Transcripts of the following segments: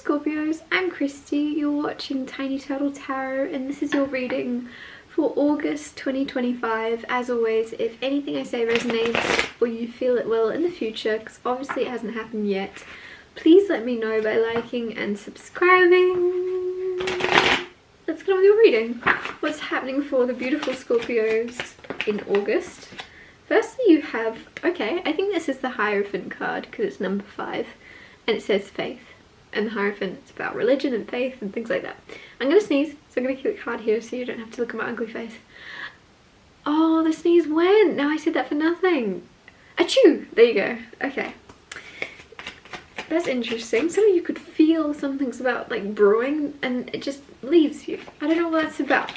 Scorpios, I'm Christy, you're watching Tiny Turtle Tarot and this is your reading for August 2025. As always, if anything I say resonates or you feel it will in the future, because obviously it hasn't happened yet, please let me know by liking and subscribing. Let's get on with your reading. What's happening for the beautiful Scorpios in August? Firstly, you have, okay, I think this is the Hierophant card because it's number 5 and it says faith. And the Hierophant is about religion and faith and things like that. I'm going to sneeze, so I'm going to keep the card here so you don't have to look at my ugly face. Oh, the sneeze went! Now I said that for nothing. Achoo! There you go. Okay. That's interesting. Some of you could feel something's about like brewing and it just leaves you. I don't know what that's about.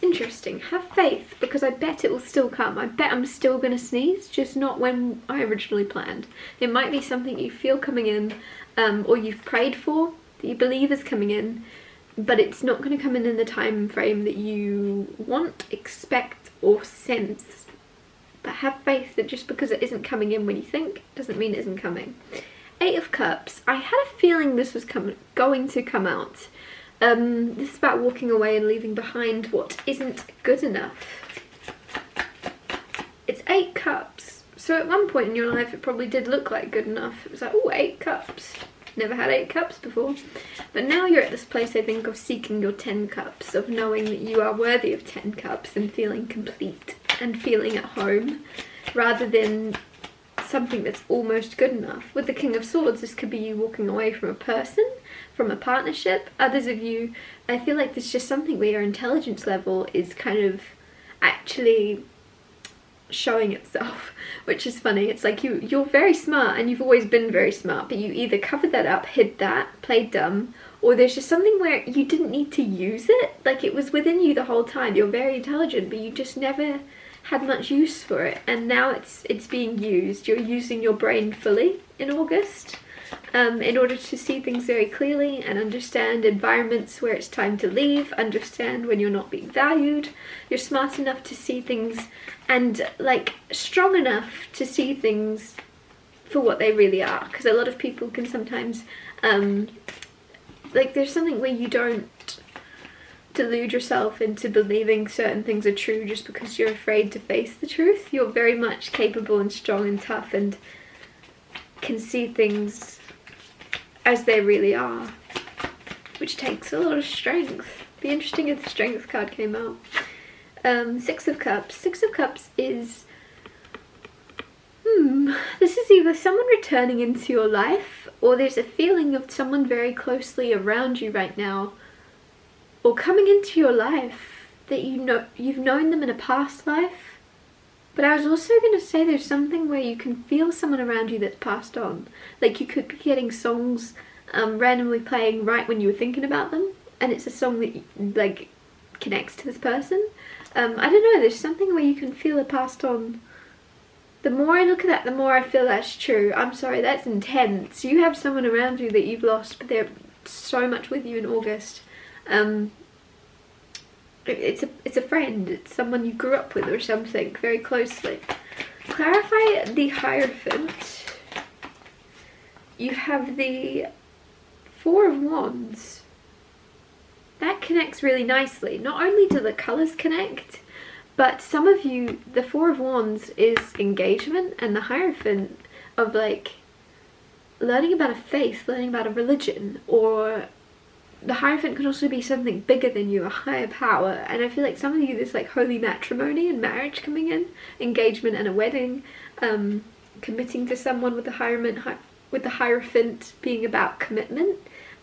Interesting. Have faith, because I bet it will still come. I bet I'm still going to sneeze, just not when I originally planned. It might be something you feel coming in, or you've prayed for, that you believe is coming in, but it's not going to come in the time frame that you want, expect, or sense. But have faith that just because it isn't coming in when you think, doesn't mean it isn't coming. 8 of Cups. I had a feeling this was going to come out. This is about walking away and leaving behind what isn't good enough. It's 8 cups. So at one point in your life it probably did look like good enough. It was like, oh, 8 cups. Never had 8 cups before. But now you're at this place, I think, of seeking your 10 cups, of knowing that you are worthy of 10 cups and feeling complete and feeling at home, rather than something that's almost good enough. With the King of Swords, this could be you walking away from a person, from a partnership. Others of you, I feel like there's just something where your intelligence level is kind of actually showing itself, which is funny. It's like you're very smart and you've always been very smart, but you either covered that up, hid that, played dumb, or there's just something where you didn't need to use it. Like it was within you the whole time. You're very intelligent, but you just never had much use for it, and now it's being used. You're using your brain fully in August in order to see things very clearly and understand environments where it's time to leave, understand when you're not being valued. You're smart enough to see things and like strong enough to see things for what they really are, because a lot of people can sometimes like there's something where you don't delude yourself into believing certain things are true just because you're afraid to face the truth. You're very much capable and strong and tough and can see things as they really are, which takes a lot of strength. Be interesting if the Strength card came out. 6 of Cups. 6 of Cups is this is either someone returning into your life, or there's a feeling of someone very closely around you right now, or coming into your life that you've known them in a past life. But I was also going to say there's something where you can feel someone around you that's passed on. Like you could be getting songs randomly playing right when you were thinking about them, and it's a song that like connects to this person. I don't know, there's something where you can feel a passed on. The more I look at that, the more I feel that's true. I'm sorry, that's intense. You have someone around you that you've lost, but they're so much with you in August. It's a friend, it's someone you grew up with or something very closely. Clarify the Hierophant. You have the 4 of Wands. That connects really nicely. Not only do the colours connect, but some of you, the 4 of Wands is engagement, and the Hierophant of like learning about a faith, learning about a religion, or the Hierophant could also be something bigger than you, a higher power. And I feel like some of you, there's like holy matrimony and marriage coming in, engagement and a wedding, committing to someone with the Hierophant being about commitment.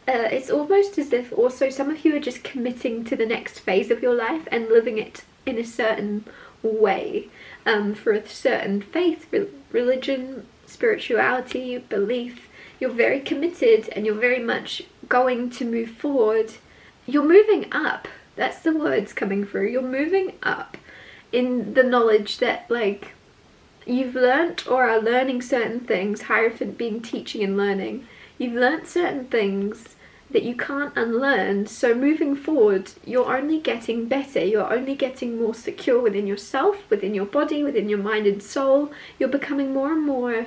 It's almost as if also some of you are just committing to the next phase of your life and living it in a certain way, for a certain faith, religion, spirituality, belief. You're very committed and you're very much going to move forward. You're moving up. That's the words coming through. You're moving up in the knowledge that like you've learnt or are learning certain things. Hierophant being teaching and learning. You've learnt certain things that you can't unlearn. So moving forward, you're only getting better. You're only getting more secure within yourself, within your body, within your mind and soul. You're becoming more and more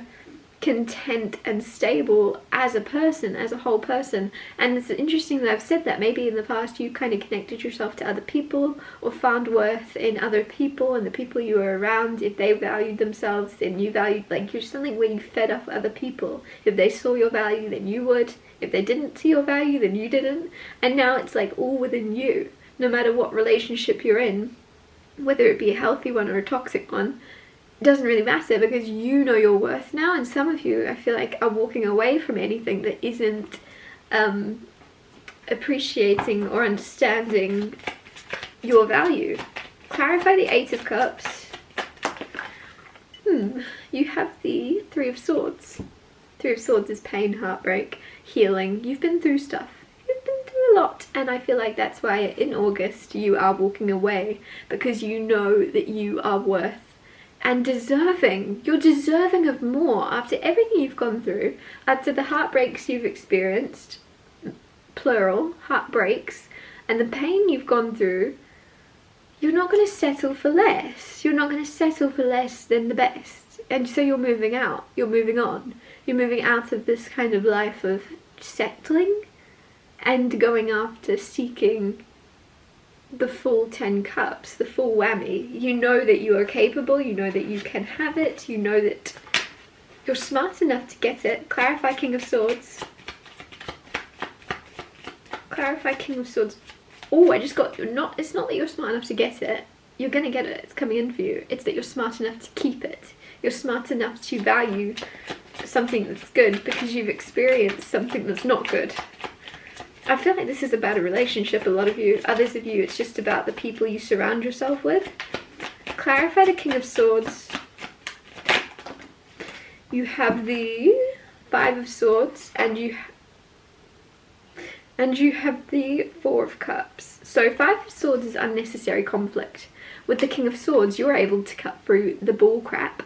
content and stable as a person, as a whole person. And it's interesting that I've said that. Maybe in the past you kind of connected yourself to other people, or found worth in other people and the people you were around. If they valued themselves, then you valued, like, you're something where you fed off other people. If they saw your value, then you would. If they didn't see your value, then you didn't. And now it's like all within you, no matter what relationship you're in, whether it be a healthy one or a toxic one. Doesn't really matter, because you know your worth now. And some of you, I feel like, are walking away from anything that isn't appreciating or understanding your value. Clarify the Eight of Cups. You have the Three of Swords. Three of Swords is pain, heartbreak, healing. You've been through stuff. You've been through a lot, and I feel like that's why in August you are walking away, because you know that you are worth and deserving. You're deserving of more after everything you've gone through, after the heartbreaks you've experienced, plural, heartbreaks, and the pain you've gone through. You're not going to settle for less. You're not going to settle for less than the best. And so you're moving out. You're moving on. You're moving out of this kind of life of settling and going after seeking the full 10 cups, the full whammy. You know that you are capable, you know that you can have it, you know that you're smart enough to get it. Clarify King of Swords. Clarify King of Swords. Oh, I just got, it's not that you're smart enough to get it. You're gonna get it, it's coming in for you. It's that you're smart enough to keep it. You're smart enough to value something that's good because you've experienced something that's not good. I feel like this is about a relationship, a lot of you. Others of you, it's just about the people you surround yourself with. Clarify the King of Swords. You have the Five of Swords, and you have the Four of Cups. So Five of Swords is unnecessary conflict. With the King of Swords, you're able to cut through the bull crap.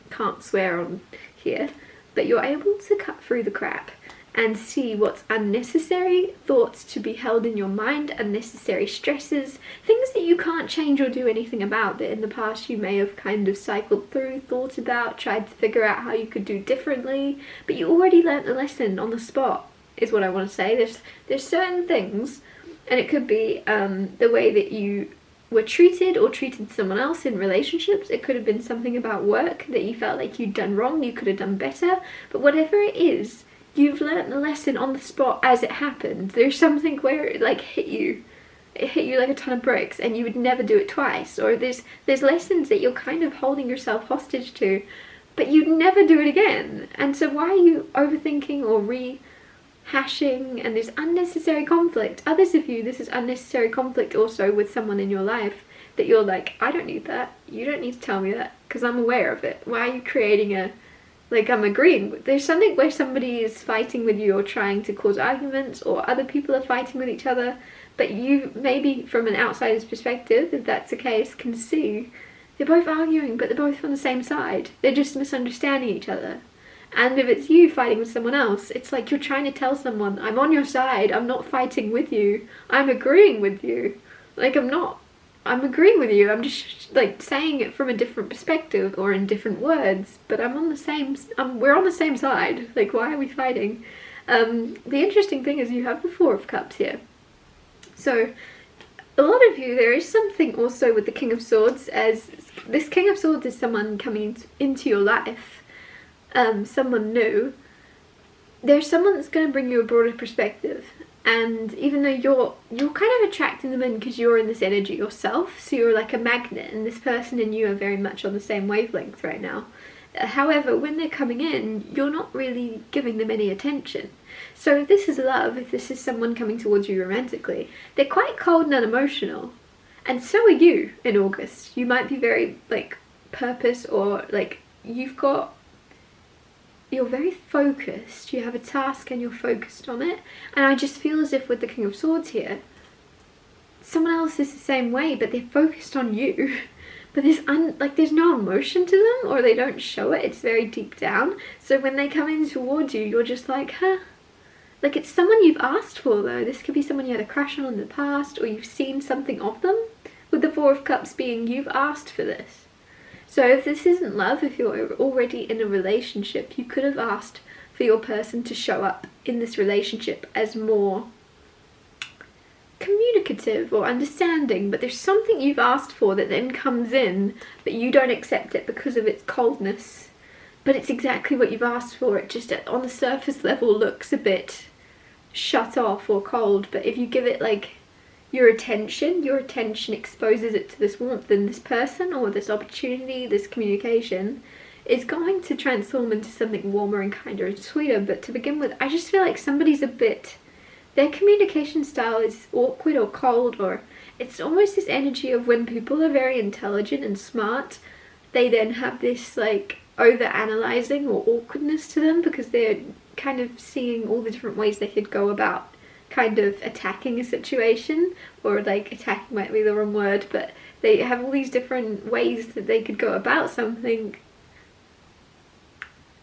Can't swear on here, but you're able to cut through the crap and see what's unnecessary thoughts to be held in your mind, unnecessary stresses, things that you can't change or do anything about, that in the past you may have kind of cycled through, thought about, tried to figure out how you could do differently, but you already learnt the lesson on the spot, is what I want to say. There's certain things, and it could be the way that you were treated or treated someone else in relationships. It could have been something about work that you felt like you'd done wrong, you could have done better, but whatever it is, you've learnt the lesson on the spot as it happened. There's something where it like hit you like a ton of bricks, and you would never do it twice. Or there's lessons that you're kind of holding yourself hostage to, but you'd never do it again. And so why are you overthinking or rehashing? And there's unnecessary conflict. Others of you, this is unnecessary conflict also with someone in your life that you're like, I don't need that. You don't need to tell me that because I'm aware of it. Why are you creating a, like, I'm agreeing. There's something where somebody is fighting with you or trying to cause arguments, or other people are fighting with each other, but you maybe from an outsider's perspective, if that's the case, can see they're both arguing, but they're both on the same side. They're just misunderstanding each other. And if it's you fighting with someone else, it's like you're trying to tell someone, I'm on your side, I'm not fighting with you, I'm agreeing with you. Like, I'm agreeing with you, I'm just like saying it from a different perspective or in different words, but we're on the same side. Like, why are we fighting? The interesting thing is you have the Four of Cups here. So a lot of you, there is something also with the King of Swords, as this King of Swords is someone coming into your life, someone new. There's someone that's going to bring you a broader perspective. And even though you're kind of attracting them in because you're in this energy yourself, so you're like a magnet, and this person and you are very much on the same wavelength right now. However, when they're coming in, you're not really giving them any attention. So if this is love, if this is someone coming towards you romantically, they're quite cold and unemotional. And so are you in August. You might be very, like, purpose, or like you're very focused, you have a task and you're focused on it. And I just feel as if with the King of Swords here, someone else is the same way, but they're focused on you. But there's no emotion to them, or they don't show it, it's very deep down. So when they come in towards you, you're just like, huh? Like, it's someone you've asked for though. This could be someone you had a crush on in the past, or you've seen something of them. With the Four of Cups being, you've asked for this. So if this isn't love, if you're already in a relationship, you could have asked for your person to show up in this relationship as more communicative or understanding, but there's something you've asked for that then comes in, but you don't accept it because of its coldness. But it's exactly what you've asked for. It just on the surface level looks a bit shut off or cold, but if you give it like your attention exposes it to this warmth in this person or this opportunity, this communication is going to transform into something warmer and kinder and sweeter. But to begin with, I just feel like somebody's a bit, their communication style is awkward or cold, or it's almost this energy of when people are very intelligent and smart, they then have this like over-analyzing or awkwardness to them because they're kind of seeing all the different ways they could go about kind of attacking a situation, or like attacking might be the wrong word, but they have all these different ways that they could go about something.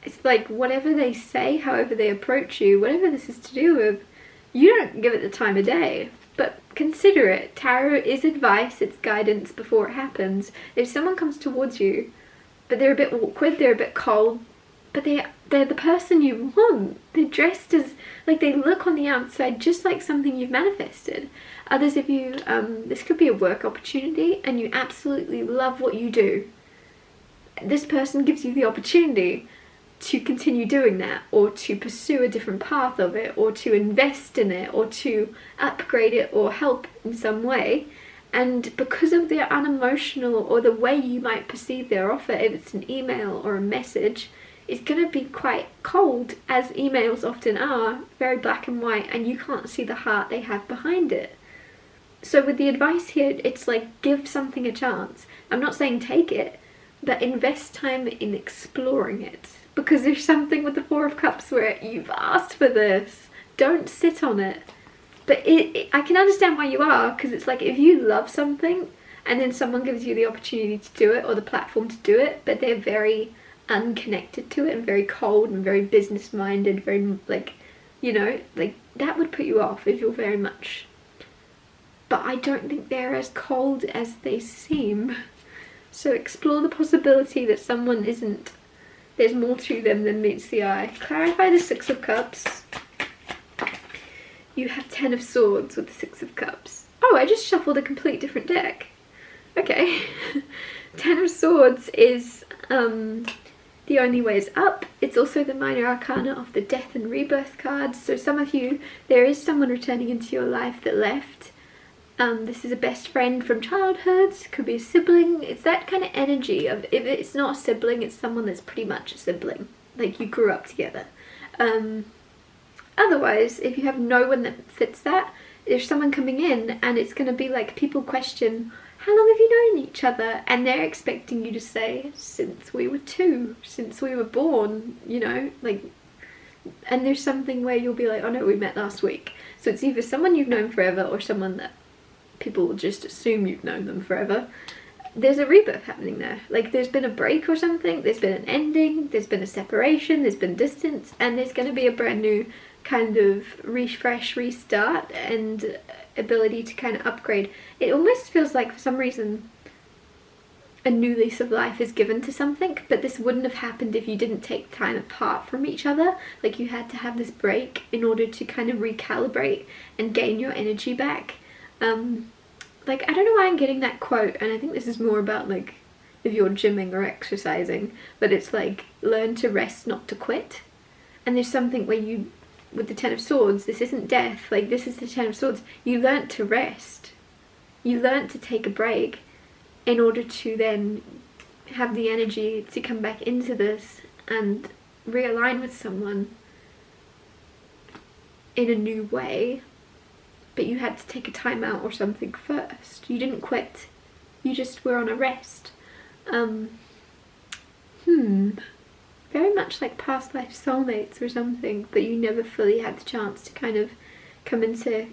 It's like whatever they say, however they approach you, whatever this is to do with, you don't give it the time of day, but consider it. Tarot is advice, it's guidance before it happens. If someone comes towards you, but they're a bit awkward, they're a bit cold, but they're the person you want. They're dressed as, like they look on the outside just like something you've manifested. Others of you, this could be a work opportunity and you absolutely love what you do. This person gives you the opportunity to continue doing that, or to pursue a different path of it, or to invest in it, or to upgrade it, or help in some way. And because of their unemotional, or the way you might perceive their offer, if it's an email or a message, it's going to be quite cold, as emails often are, very black and white, and you can't see the heart they have behind it. So with the advice here, it's like give something a chance. I'm not saying take it, but invest time in exploring it. Because there's something with the Four of Cups where you've asked for this. Don't sit on it. But I can understand why you are, because it's like if you love something and then someone gives you the opportunity to do it or the platform to do it, but they're very unconnected to it and very cold and very business minded, very like, you know, like that would put you off if you're very much. But I don't think they're as cold as they seem. So explore the possibility that someone isn't, there's more to them than meets the eye. Clarify the Six of Cups. You have Ten of Swords with the Six of Cups. Oh, I just shuffled a complete different deck. Okay. Ten of Swords is the only way is up. It's also the minor arcana of the Death and Rebirth cards. So some of you, there is someone returning into your life that left. This is a best friend from childhood, could be a sibling. It's that kind of energy of, if it's not a sibling, it's someone that's pretty much a sibling, like you grew up together. Otherwise, if you have no one that fits that, there's someone coming in and it's going to be like people question, how long have you known each other? And they're expecting you to say, since we were 2, since we were born, you know, like, and there's something where you'll be like, oh no, we met last week. So it's either someone you've known forever or someone that people will just assume you've known them forever. There's a rebirth happening there. Like there's been a break or something, there's been an ending, there's been a separation, there's been distance, and there's going to be a brand new kind of refresh, restart, and ability to kind of upgrade. It almost feels like for some reason a new lease of life is given to something, but this wouldn't have happened if you didn't take time apart from each other. Like you had to have this break in order to kind of recalibrate and gain your energy back. Like I don't know why I'm getting that quote, and I think this is more about like if you're gymming or exercising, but it's like learn to rest, not to quit. And there's something where you, with the Ten of Swords, this isn't death, like this is the Ten of Swords, you learnt to rest, you learnt to take a break in order to then have the energy to come back into this and realign with someone in a new way. But you had to take a time out or something first. You didn't quit, you just were on a rest. Very much like past life soulmates or something, but you never fully had the chance to kind of come into,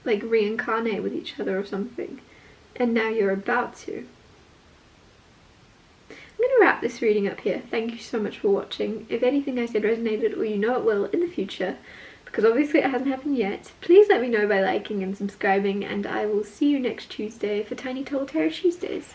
like, reincarnate with each other or something, and now you're about to. I'm going to wrap this reading up here. Thank you so much for watching. If anything I said resonated, or you know it will in the future, because obviously it hasn't happened yet, please let me know by liking and subscribing, and I will see you next Tuesday for Tiny Tall Tarot Tuesdays.